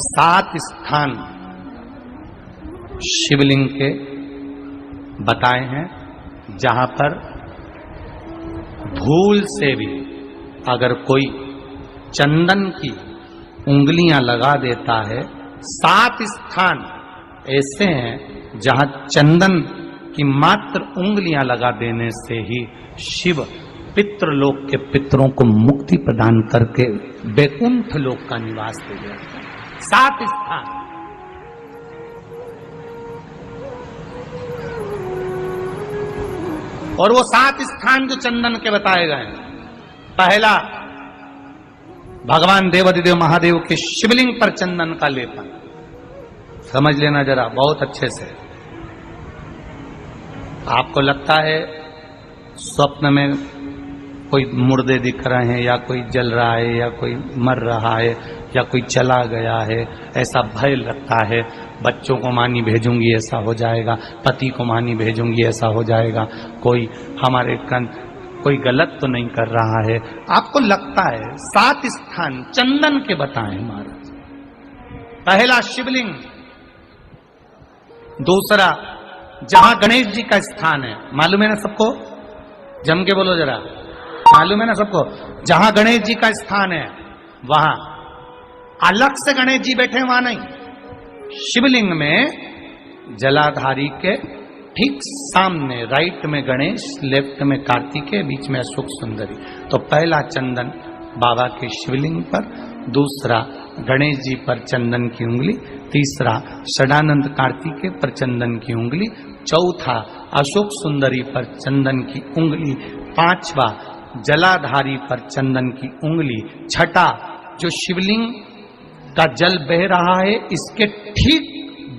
7 स्थान शिवलिंग के बताए हैं जहां पर भूल से भी अगर कोई चंदन की उंगलियां लगा देता है। 7 स्थान ऐसे हैं जहां चंदन की मात्र उंगलियां लगा देने से ही शिव पितृलोक के पितरों को मुक्ति प्रदान करके वैकुंठ लोक का निवास दे देते हैं। 7 स्थान। और वो 7 स्थान जो चंदन के बताए गए हैं, पहला भगवान देवाधिदेव महादेव के शिवलिंग पर चंदन का लेपन। समझ लेना जरा बहुत अच्छे से। आपको लगता है स्वप्न में कोई मुर्दे दिख रहे हैं या कोई जल रहा है या कोई मर रहा है या कोई चला गया है, ऐसा भय लगता है। बच्चों को मानी भेजूंगी ऐसा हो जाएगा, पति को मानी भेजूंगी ऐसा हो जाएगा, कोई हमारे कोई गलत तो नहीं कर रहा है, आपको लगता है। 7 स्थान चंदन के बताएं महाराज। पहला शिवलिंग, दूसरा जहां गणेश जी का स्थान है, मालूम है ना सबको? जम के बोलो जरा, मालूम है ना सबको? जहां गणेश जी का स्थान है वहां अलग से गणेश जी बैठे, वहां नहीं। शिवलिंग में जलाधारी के ठीक सामने राइट में गणेश, लेफ्ट में कार्तिकेय, बीच में अशोक सुंदरी। तो पहला चंदन बाबा के शिवलिंग पर, दूसरा गणेश जी पर चंदन की उंगली, तीसरा षडानंद कार्तिकेय पर चंदन की उंगली, चौथा अशोक सुंदरी पर चंदन की उंगली, पांचवा जलाधारी पर चंदन की उंगली, छठा जो शिवलिंग का जल बह रहा है इसके ठीक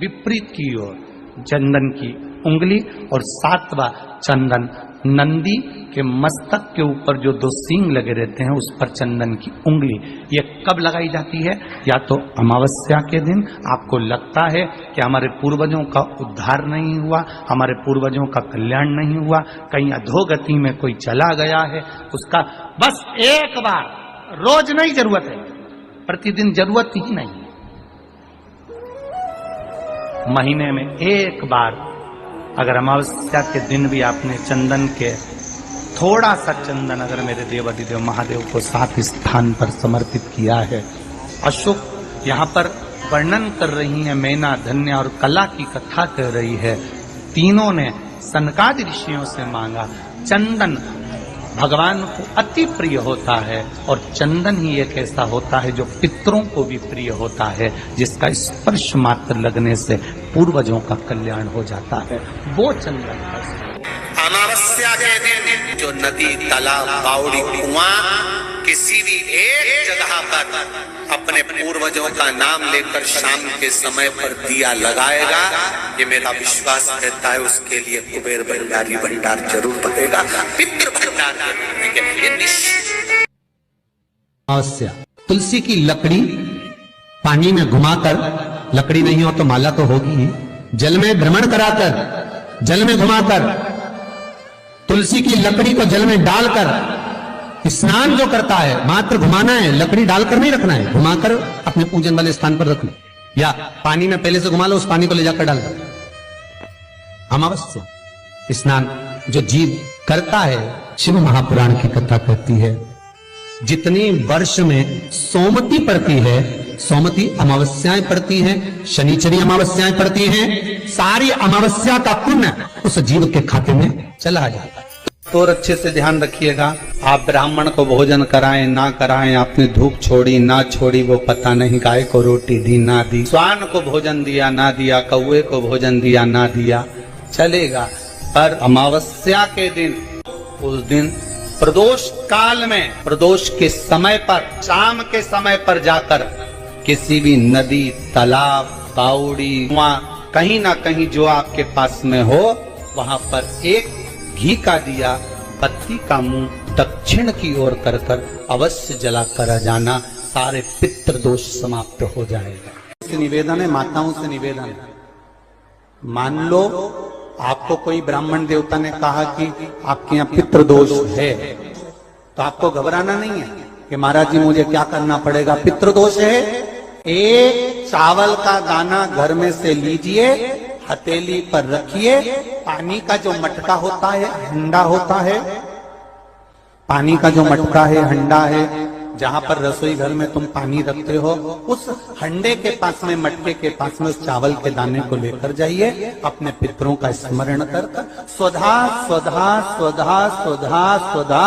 विपरीत की ओर चंदन की उंगली, और 7वां चंदन नंदी के मस्तक के ऊपर जो 2 सींग लगे रहते हैं उस पर चंदन की उंगली। ये कब लगाई जाती है? या तो अमावस्या के दिन। आपको लगता है कि हमारे पूर्वजों का उद्धार नहीं हुआ, हमारे पूर्वजों का कल्याण नहीं हुआ, कहीं अधोगति में कोई चला गया है, उसका बस एक बार, रोज नहीं जरूरत है, प्रतिदिन जरूरत ही नहीं, महीने में एक बार अगर अमावस्या के दिन भी आपने चंदन के थोड़ा सा चंदन अगर मेरे देवाधिदेव महादेव को 7 स्थान पर समर्पित किया है। अशोक यहाँ पर वर्णन कर रही है, मैना, धन्य और कला की कथा कर रही है। तीनों ने सनकादि ऋषियों से मांगा। चंदन भगवान को अति प्रिय होता है और चंदन ही एक ऐसा होता है जो पितरों को भी प्रिय होता है, जिसका स्पर्श मात्र लगने से पूर्वजों का कल्याण हो जाता है, वो चंदन। अमावस्या के दिन जो नदी, तालाब, बावड़ी, कुआं किसी भी एक जगह पर अपने पूर्वजों का नाम लेकर शाम के समय पर दिया लगाएगा, ये मेरा विश्वास रहता है, उसके लिए कुबेर भंडारी भंडार जरूर बनेगा, पितृ भंडार जरूर बनेगा। अमावस्या तुलसी की लकड़ी पानी में घुमाकर, लकड़ी नहीं हो तो माला तो होगी ही, जल में भ्रमण कराकर, जल में घुमाकर, तुलसी की लकड़ी को जल में डालकर स्नान जो करता है, मात्र घुमाना है, लकड़ी डालकर नहीं रखना है, घुमाकर अपने पूजन वाले स्थान पर रखना, या पानी में पहले से घुमा लो, उस पानी को ले जाकर डाल दो। अमावस्या स्नान जो जीव करता है, शिव महापुराण की कथा कहती है, जितनी वर्ष में सोमती पड़ती है, सोमती अमावस्याएं पड़ती हैं, शनिचरी अमावस्याएं पड़ती हैं, सारी अमावस्या का पुण्य उस जीव के खाते में चला जाता है। तो अच्छे से ध्यान रखिएगा, आप ब्राह्मण को भोजन कराएं ना कराएं, आपने धूप छोड़ी ना छोड़ी वो पता नहीं, गाय को रोटी दी ना दी, स्वान को भोजन दिया ना दिया, कौवे को भोजन दिया ना दिया, चलेगा। पर अमावस्या के दिन, उस दिन प्रदोष काल में, प्रदोष के समय पर, शाम के समय पर जाकर किसी भी नदी, तालाब, बावड़ी, कुआं, कहीं ना कहीं जो आपके पास में हो, वहां पर एक घी का दिया, बत्ती का मुंह दक्षिण की ओर कर कर अवश्य जला कर जाना, सारे पितृ दोष समाप्त हो जाएगा। निवेदन है, माताओं से निवेदन है, मान लो आपको कोई ब्राह्मण देवता ने कहा कि आपके यहाँ पितृ दोष है, तो आपको घबराना नहीं है कि महाराज जी मुझे क्या करना पड़ेगा, पितृ दोष है एक चावल का दाना घर में से लीजिए, हथेली पर रखिए, पानी का जो मटका होता है, हंडा होता है, पानी का जो मटका है, हंडा है, जहां पर रसोई घर में तुम पानी रखते हो, उस हंडे के पास में, मटके के पास में उस चावल के दाने को लेकर जाइए, अपने पितरों का स्मरण कर स्वधा स्वधा स्वधा स्वधा स्वधा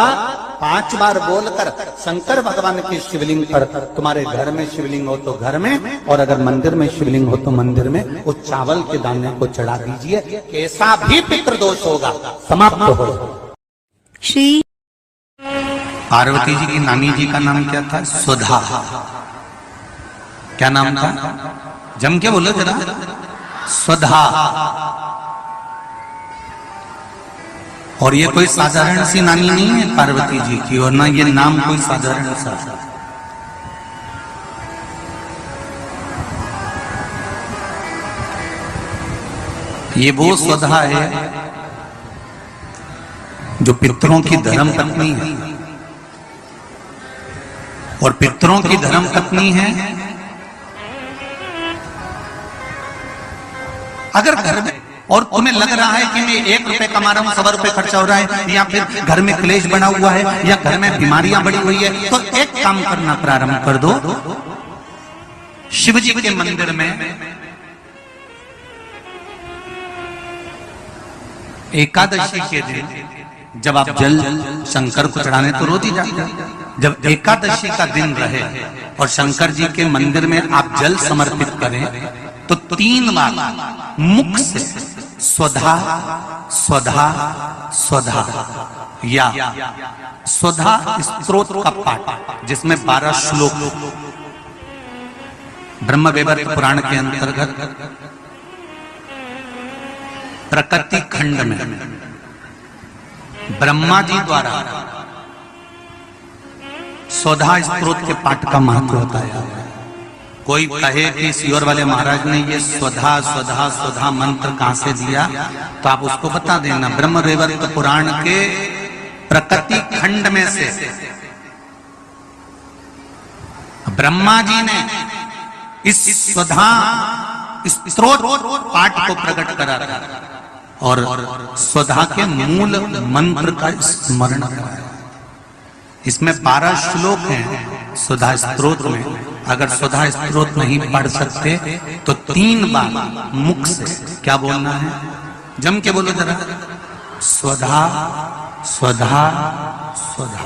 5 बार बोलकर शंकर भगवान की शिवलिंग पर, तुम्हारे घर में शिवलिंग हो तो घर में, और अगर मंदिर में शिवलिंग हो तो मंदिर में, उस चावल के दाने को चढ़ा दीजिए। कैसा भी पितृदोष होगा समाप्त हो। श्री पार्वती जी की नानी जी का नाम क्या था? सुधा। क्या नाम था? जम के बोलो जरा। सुधा। और ये कोई साधारण सी नानी नहीं है पार्वती जी की, और ना ये नाम कोई साधारण सा। ये वो सुधा है जो पितरों की धर्म पत्नी है, और पितरों की धर्म पत्नी है। अगर घर में, और तुम्हें लग रहा है कि मैं 1 रुपए कमा रहा हूं, 100 रुपए खर्चा हो रहा है, या फिर घर में क्लेश बना हुआ है, या घर में बीमारियां बढ़ी हुई है, तो एक काम करना प्रारंभ कर दो। शिव जी के मंदिर में एकादशी के दिन जब आप जल शंकर को चढ़ाने तो रोज ही जाते हैं, जब एकादशी का दिन रहे और शंकर जी के मंदिर में आप जल समर्पित करें, तो 3 बार मुख से स्वधा स्वधा स्वधा या स्वधा स्तोत्र का पाठ, जिसमें 12 श्लोक ब्रह्म वैवर्त पुराण के अंतर्गत प्रकृति खंड में ब्रह्मा जी द्वारा स्वधा स्तोत्र के पाठ का महत्व होता है। कोई कहे कि सियोर वाले महाराज ने ये स्वधा स्वधा स्वधा मंत्र कहां से दिया, तो आप उसको बता देना। ब्रह्म वैवर्त पुराण के प्रकृति खंड में से ब्रह्मा जी ने इस स्वधा स्तोत्र पाठ को प्रकट करा था, और स्वधा के मूल मंत्र का स्मरण कराया। इसमें 12 श्लोक हैं स्वधा स्तोत्र में। अगर स्वधा स्तोत्र नहीं पढ़ सकते तो 3 बार मुख से क्या बोलना है? जम के बोलो जरा। स्वधा स्वधा स्वधा।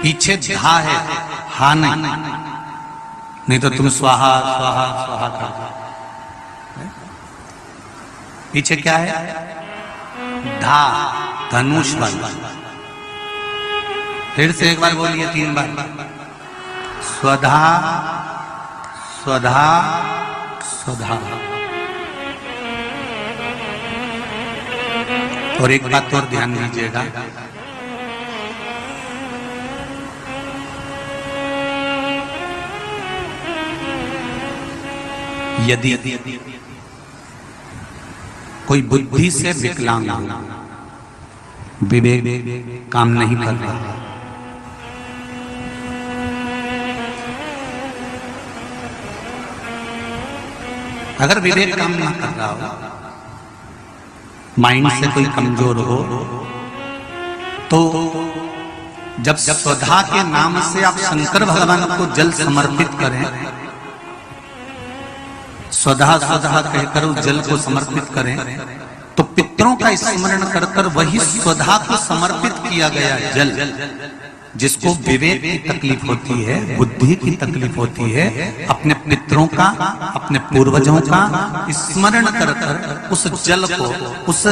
पीछे धा है, हा नहीं तो तुम स्वाहा स्वाहा स्वाहा कर। पीछे क्या है? धा, धनुष वाला। फिर से एक बार बोलिए 3 बार। स्वधा स्वधा स्वधा। और एक बात और ध्यान दीजिएगा, यदि कोई बुद्धि से विकलांग, विवेक काम नहीं कर रहा, अगर विवेक काम नहीं कर रहा हो, माइंड से कोई कमजोर हो, तो जब स्वधा के नाम से आप शंकर भगवान को जल समर्पित करें, स्वधा स्वधा कहकर उस जल को समर्पित करें, तो पितरों का स्मरण कर कर वही स्वधा को समर्पित किया गया जल, जिसको विवेक की तकलीफ होती है, बुद्धि की तकलीफ होती है, अपने पितरों का, अपने पूर्वजों का स्मरण कर कर उस जल को उस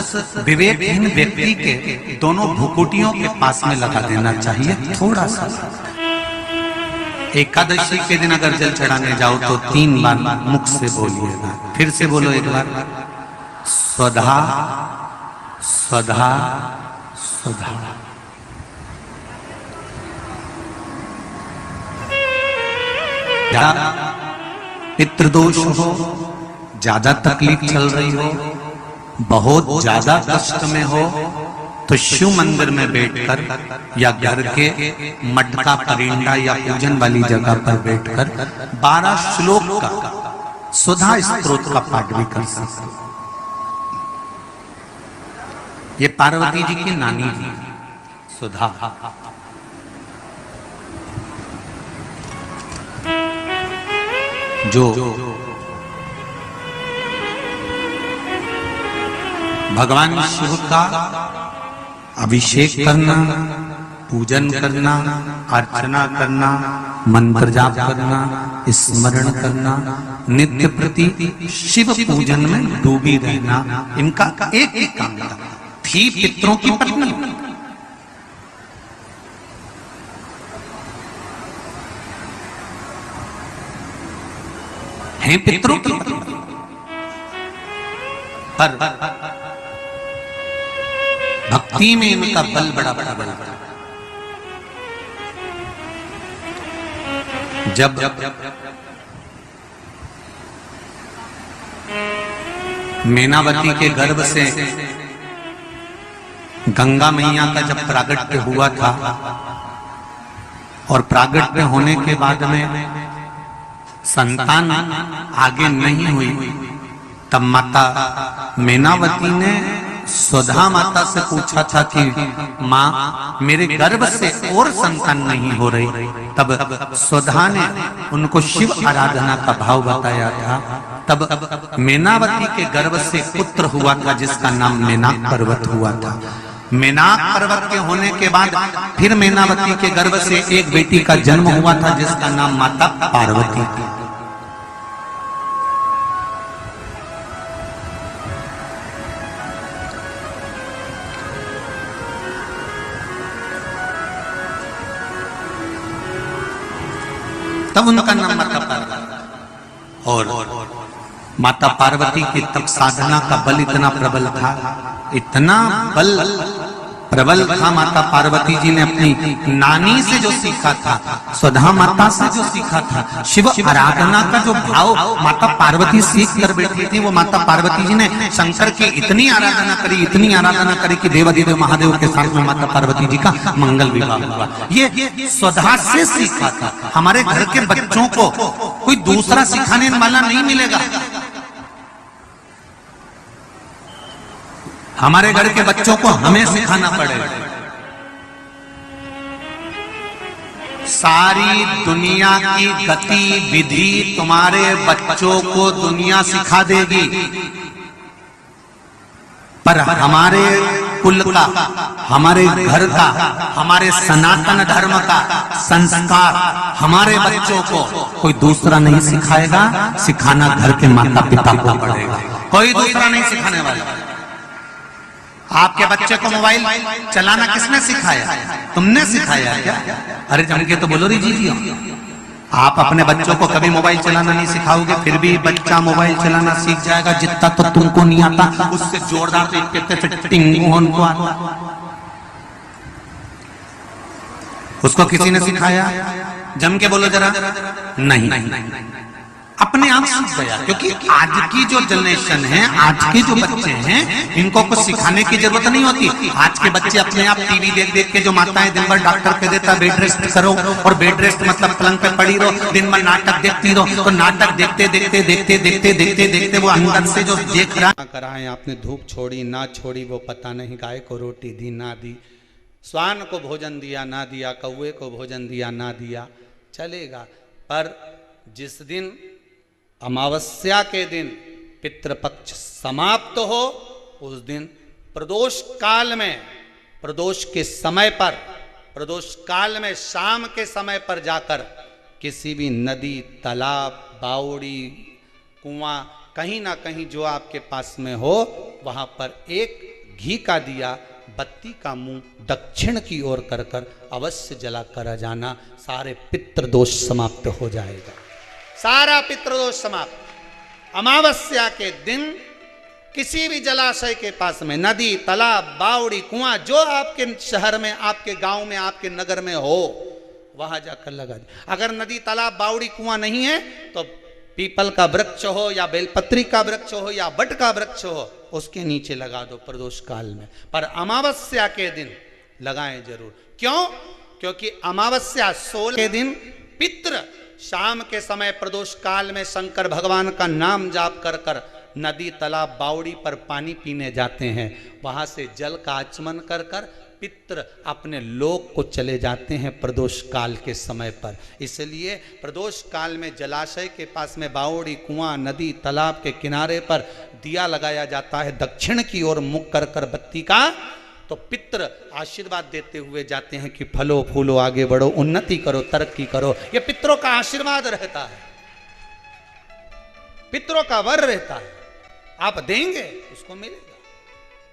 विवेकहीन व्यक्ति के दोनों भुकुटियों के पास में लगा देना चाहिए। थोड़ा सा एकादशी के दिन अगर जल चढ़ाने जाओ तो 3 बार मुख से बोलिएगा। फिर से बोलो एक बार। स्वधा स्वधा स्वधा। ज्यादा पितृदोष हो, ज्यादा तकलीफ चल रही हो, बहुत ज्यादा कष्ट में हो, तो शिव मंदिर में बैठकर या घर के मटका परिंदा या पूजन वाली जगह पर बैठकर 12 श्लोक का सुधा स्तोत्र का पाठ भी कर सकते। ये पार्वती जी की नानी जी सुधा। जो भगवान शिव का अभिषेक करना, पूजन करना, अर्चना करना, मंत्र जाप करना, स्मरण करना, नित्य प्रति शिव पूजन में डूबी रहना, इनका एक ही काम था। थी पितरों की पत्नी, हैं पितरों की पत्नी, पर भक्ति में इनका बल बड़ा प्रबल था। जब मैनावती के गर्भ से गंगा मैया का जब प्रागट्य हुआ था और प्रागट्य होने के बाद में संतान आगे नहीं हुई, तब माता मैनावती ने सुधा माता से पूछा था कि माँ मेरे गर्भ से और संतान नहीं हो रही। तब सुधा ने उनको शिव आराधना का भाव बताया था। तब मैनावती के गर्भ से पुत्र हुआ था जिसका नाम मैनाक पर्वत हुआ था। मैनाक पर्वत के होने के बाद फिर मैनावती के गर्भ से एक बेटी का जन्म हुआ था जिसका नाम माता पार्वती थी। तब उनका नाम माता पार्वती। और माता पार्वती की तब साधना का बल इतना प्रबल था, इतना बल प्रबल था। माता पार्वती जी ने अपनी नानी से जो सीखा था, सुधा माता से जो सीखा था, शिव आराधना का जो भाव माता पार्वती सीख कर बैठी थी, वो माता पार्वती जी ने शंकर की इतनी आराधना करी कि देवादिदेव महादेव के साथ में माता पार्वती जी का मंगल विवाह हुआ। ये सुधा से सीखा था। हमारे घर के बच्चों को कोई दूसरा सिखाने वाला नहीं मिलेगा। हमारे घर के बच्चों को हमें सिखाना पड़ेगा। सारी दुनिया की गतिविधि तुम्हारे बच्चों को दुनिया सिखा देगी, पर हमारे कुल का, हमारे घर का, हमारे सनातन धर्म का संस्कार हमारे बच्चों को कोई दूसरा नहीं सिखाएगा। सिखाना घर के माता पिता को पड़ेगा, कोई दूसरा नहीं सिखाने वाला। आपके बच्चे को मोबाइल चलाना किसने सिखाया? तुमने सिखाया क्या? अरे जम के तो बोलो री जी। आप अपने बच्चों को कभी मोबाइल चलाना नहीं सिखाओगे, फिर भी बच्चा मोबाइल चलाना सीख जाएगा। जितना तो तुमको नहीं आता उससे जोरदार उसको किसी ने सिखाया? जम के बोलो जरा। नहीं, अपने आप सीख गया। क्योंकि आज की जो जनरेशन है, आज के जो बच्चे हैं, इनको कुछ सिखाने की जरूरत नहीं होती। आज के बच्चे अपने आप टीवी देख देख के, जो माताएं दिन भर डॉक्टर कह देता बेड रेस्ट करो, और बेड रेस्ट मतलब पलंग पे पड़ी रहो, दिन भर नाटक देखती रहो, तो नाटक देखते देखते देखते देखते देखते देखते वो अंदर से जो देख रहा कराए, आपने धूप छोड़ी ना छोड़ी वो पता नहीं। गाय को रोटी दी ना दी, स्वान को भोजन दिया ना दिया, कौवे को भोजन दिया ना दिया, चलेगा। पर जिस दिन अमावस्या के दिन पितृपक्ष समाप्त हो, उस दिन प्रदोष काल में, प्रदोष के समय पर, प्रदोष काल में शाम के समय पर जाकर किसी भी नदी, तालाब, बावड़ी, कुआं, कहीं ना कहीं जो आपके पास में हो, वहां पर एक घी का दिया, बत्ती का मुंह दक्षिण की ओर कर कर अवश्य जला कर जाना। सारे पितृदोष समाप्त हो जाएगा, सारा पितृदोष समाप्त। अमावस्या के दिन किसी भी जलाशय के पास में, नदी, तालाब, बावड़ी, कुआं, जो आपके शहर में, आपके गांव में, आपके नगर में हो, वहां जाकर लगा दे। अगर नदी, तालाब, बावड़ी, कुआं नहीं है तो पीपल का वृक्ष हो या बेलपत्री का वृक्ष हो या बट का वृक्ष हो, उसके नीचे लगा दो प्रदोष काल में, पर अमावस्या के दिन लगाएं जरूर। क्यों? क्योंकि अमावस्या 16 के दिन पितृ शाम के समय प्रदोष काल में शंकर भगवान का नाम जाप कर कर नदी तालाब बावड़ी पर पानी पीने जाते हैं। वहां से जल का आचमन कर कर पितृ अपने लोक को चले जाते हैं प्रदोष काल के समय पर। इसलिए प्रदोष काल में जलाशय के पास में बावड़ी, कुआं, नदी, तालाब के किनारे पर दिया लगाया जाता है दक्षिण की ओर मुख कर कर बत्ती का। तो पितृ आशीर्वाद देते हुए जाते हैं कि फलो फूलो, आगे बढ़ो, उन्नति करो, तरक्की करो। ये पितरों का आशीर्वाद रहता है, पितरों का वर रहता है। आप देंगे उसको मिलेगा,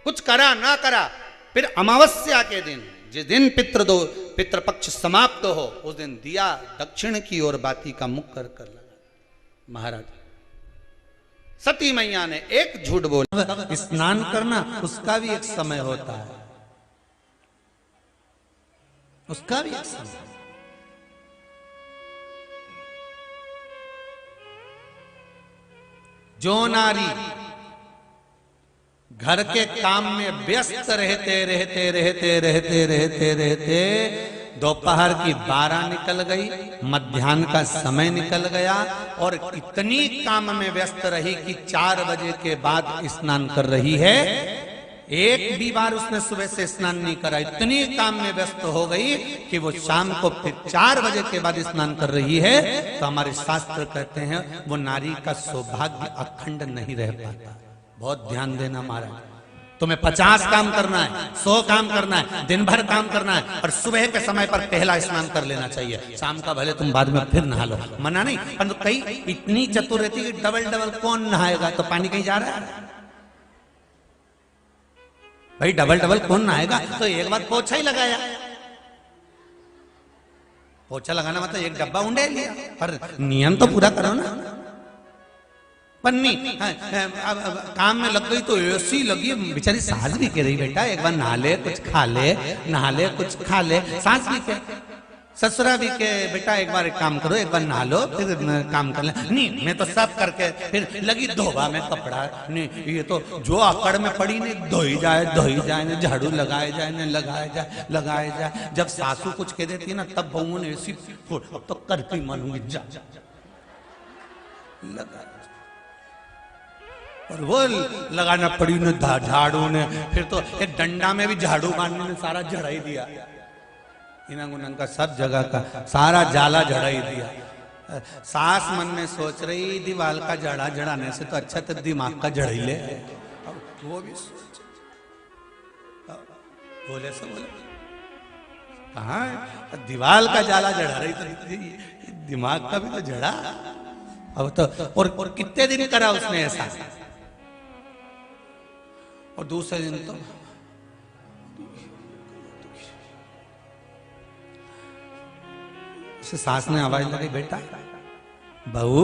कुछ करा ना करा। फिर अमावस्या के दिन, जिस दिन पितृपक्ष समाप्त हो, उस दिन दिया दक्षिण की ओर बाती का मुख कर कर लगा। महाराज सती मैया ने एक झूठ बोला, स्नान करना उसका भी एक समय होता है, उसका भी एक समय। जो नारी घर के काम में व्यस्त रहते रहते रहते रहते रहते रहते दोपहर की 12 निकल गई, मध्याह्न का समय निकल गया और इतनी काम में व्यस्त रही कि 4 बजे के बाद स्नान कर रही है। एक भी बार उसने सुबह से स्नान नहीं करा, इतनी काम में व्यस्त हो गई कि वो शाम को फिर 4 बजे के बाद स्नान कर रही है। तो हमारे शास्त्र कहते हैं वो नारी का सौभाग्य अखंड नहीं रह पाता। बहुत ध्यान देना महाराज, तुम्हें 50 काम करना है, 100 काम करना है, दिन भर काम करना है, और सुबह के समय पर पहला स्नान कर लेना चाहिए। शाम का भले तुम बाद में फिर नहा लो, मना नहीं, परंतु कई इतनी चतुर रहती है कि डबल डबल कौन नहाएगा, तो पानी कहीं जा रहा है भाई, डबल डबल कौन नहाएगा। तो एक बार पोछा ही लगाया, पोछा लगाना मतलब एक डब्बा उंडे लिया, पर नियम तो पूरा करो ना। पन्नी काम में लग गई तो ऐसी लगी, बेचारी सास भी कह रही बेटा एक बार नहा ले, कुछ खा ले, नहा ले, कुछ खा ले। सास भी कह, ससुरा भी के बेटा एक बार एक काम करो, एक बार नहा लो फिर काम कर ले। नहीं, मैं तो सब करके फिर लगी धोबा में कपड़ा। नहीं, ये तो जो आकड़ में पड़ी नहीं, धोई जाए न झाड़ू लगाए जाए न लगाए जाए। जब सासू कुछ कह देती ना तब बहू ने ऐसी अब तो करके मानूंगी जा लगा, और वो लगाना पड़ी न झाड़ू ने। फिर तो एक डंडा में भी झाड़ू मारने ने सारा झड़ा ही दिया, इनंग उनंग का सब जगह का सारा जाला झड़ा ही दिया। सास मन में सोच रही दीवाल का जड़ा जड़ाने से तो अच्छा तो दिमाग का जड़ ही ले। अब वो भी सोच बोले से बोले कहाँ दीवाल का जाला जड़ा रही तो दिमाग का भी तो जड़ा। अब तो और कितने दिन करा उसने ऐसा, और दूसरे दिन तो सास ने आवाज लगाई, बेटा बहू,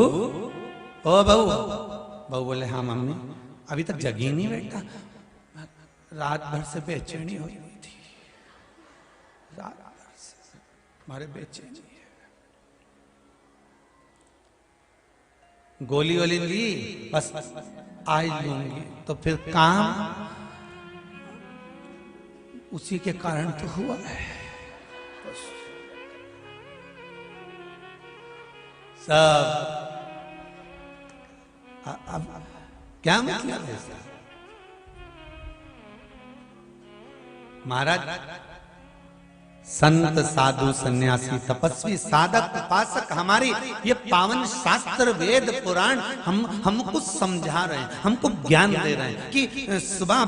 ओ बहू। बहू बोले हाँ मम्मी। अभी तक जगी नहीं बेटा, रात भर से बेचैनी हुई थी, रात भर से हमारे बेचैनी है। गोली वोली ली, बस आज लूंगी तो फिर काम उसी के कारण तो हुआ है। सब अब क्या मतलब है महाराज? संत साधु सन्यासी तपस्वी साधक उपासक हमारी ये पावन शास्त्र वेद पुराण हमको समझा रहे हैं, हमको ज्ञान दे रहे हैं कि सुबह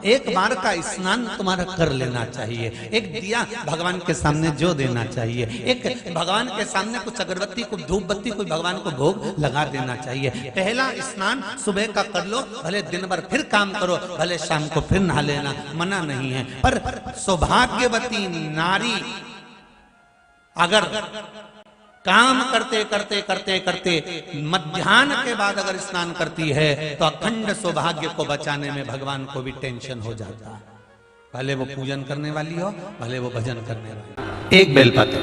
एक बार का स्नान तुम्हारा कर लेना चाहिए, एक दिया भगवान के सामने जो देना चाहिए, एक भगवान के सामने कुछ अगरबत्ती कुछ धूप बत्ती कोई भगवान को भोग लगा देना चाहिए। पहला स्नान सुबह का कर लो, भले दिन भर फिर काम करो, भले शाम को फिर नहा लेना, मना नहीं है। पर सौभाग्यवती नारी अगर काम करते करते करते करते मध्याह्न के बाद अगर स्नान करती है तो अखंड सौभाग्य को बचाने में भगवान को भी टेंशन हो जाता है, भले वो पूजन करने वाली हो, भले वो भजन करने वाली। एक बेलपत्र,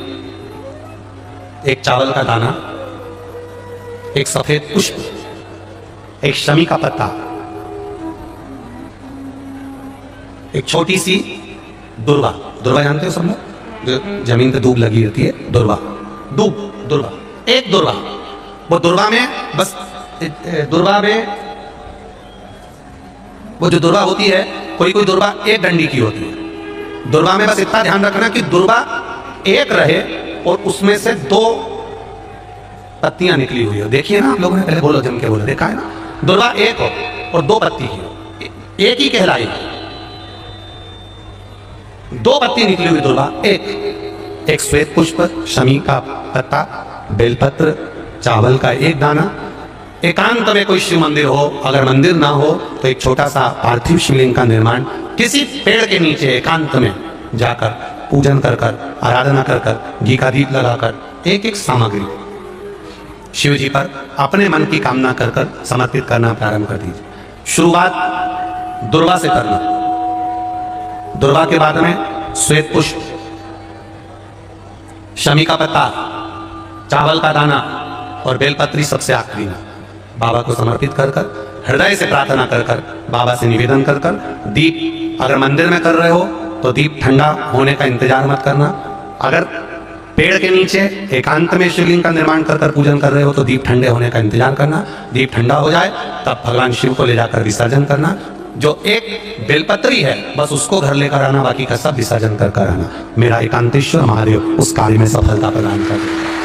एक चावल का दाना, एक सफेद पुष्प, एक शमी का पत्ता, एक छोटी सी दुर्वा, दुर्वा जानते हो सब लोग, जो जमीन पे दूब लगी रहती है, दुर्वा, दूब, दुर्वा, एक दुर्वा, वो दुर्वा में बस दुर्वा में वो जो दुर्वा होती है, कोई कोई दुर्वा एक डंडी की होती है। दुर्वा में बस इतना ध्यान रखना कि दुर्वा एक रहे और उसमें से 2 पत्तियां निकली हुई हो। देखिए ना आप लोगों ने, पहले बोलो, जम के बोलो, देखा है ना, दुर्वा एक हो और 2 पत्ती की हो, एक ही कहलाई। 2 पत्ती निकली हुई दुर्वा, एक श्वेत पुष्प, शमी का पत्ता, बेलपत्र, चावल का एक दाना। एकांत में कोई शिव मंदिर हो, अगर मंदिर ना हो तो एक छोटा सा पार्थिव शिवलिंग का निर्माण किसी पेड़ के नीचे एकांत में जाकर पूजन कर कर, आराधना कर कर, घी का दीप लगाकर, एक एक सामग्री शिव जी पर अपने मन की कामना कर कर समर्पित करना प्रारंभ कर दीजिए। शुरुआत दुर्वा से करना, दुर्वा के बाद में श्वेत पुष्प, शमी का पत्ता, चावल का दाना और बेलपत्री सबसे आखिरी में बाबा को समर्पित कर कर, हृदय से प्रार्थना कर कर, बाबा से निवेदन कर कर, दीप अगर मंदिर में कर रहे हो तो दीप ठंडा होने का इंतजार मत करना। अगर पेड़ के नीचे एकांत में शिवलिंग का निर्माण कर कर पूजन कर रहे हो तो दीप ठंडे होने का इंतजार करना। दीप ठंडा हो जाए तब भगवान शिव को ले जाकर विसर्जन करना। जो एक बेलपत्री है बस उसको घर लेकर आना, बाकी का सब विसर्जन कर कर आना। मेरा एकांतेश्वर महादेव उस कार्य में सफलता प्रदान कर दे।